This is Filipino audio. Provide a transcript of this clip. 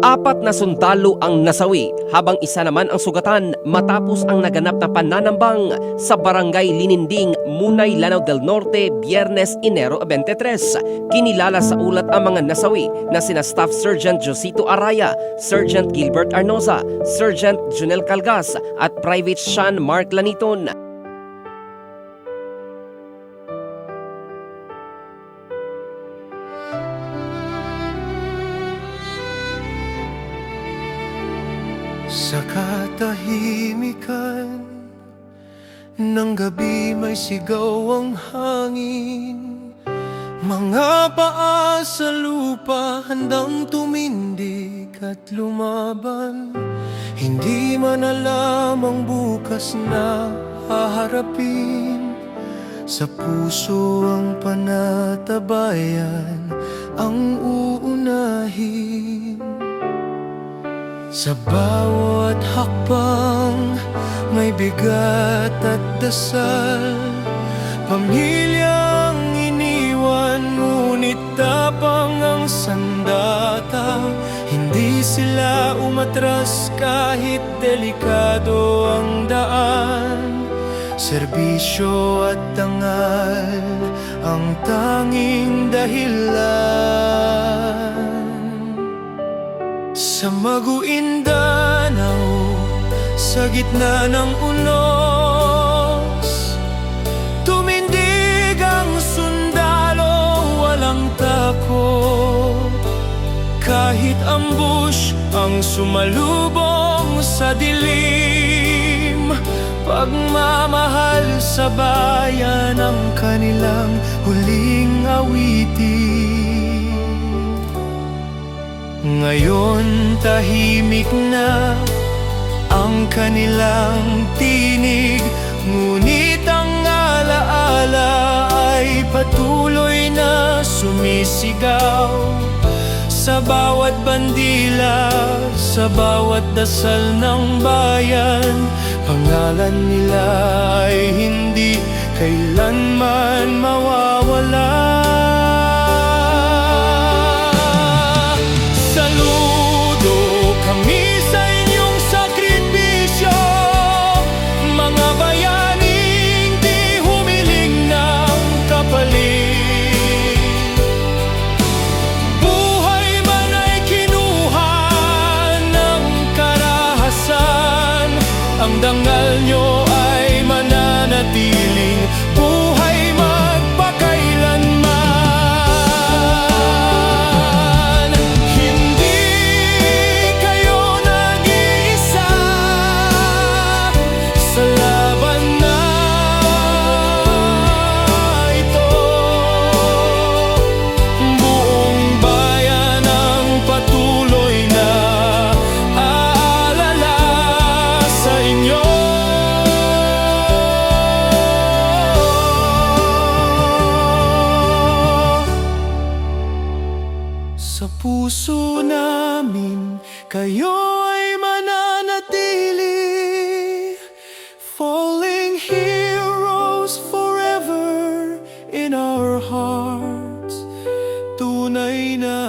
4 na sundalo ang nasawi habang isa naman ang sugatan matapos ang naganap na pananambang sa barangay Lininding, Munay, Lanao del Norte, Biyernes, Enero 23. Kinilala sa ulat ang mga nasawi na sina Staff Sergeant Josito Araya, Sergeant Gilbert Arnoza, Sergeant Junel Calgas at Private Sean Mark Laniton. Sa katahimikan ng gabi may sigaw ang hangin, mga paa sa lupa handang tumindig at lumaban. Hindi man alam ang bukas na haharapin, sa puso ang panatabayan ang uunahin. Sa bawat hakbang may bigat at dasal, pamilyang iniwan ngunit tapang ang sandata. Hindi sila umatras kahit delikado ang daan, serbisyo at dangal ang tanging dahilan. Sa Maguindanao, sa gitna ng unos, tumindig ang sundalo, walang takot. Kahit ambush ang sumalubong sa dilim, pagmamahal sa bayan ang kanilang huling awitin. Ngayon tahimik na ang kanilang tinig, ngunit ang alaala ay patuloy na sumisigaw. Sa bawat bandila, sa bawat dasal ng bayan, pangalan nila ay hindi kailanman mawawala. Ang dangal nyo ay mananatiling buhay magpakailanman. Hindi kayo nag-iisa sa laban na ito. Buong bayan ang patuloy na sa puso namin, kayo ay mananatili, falling heroes forever in our hearts. Tunay na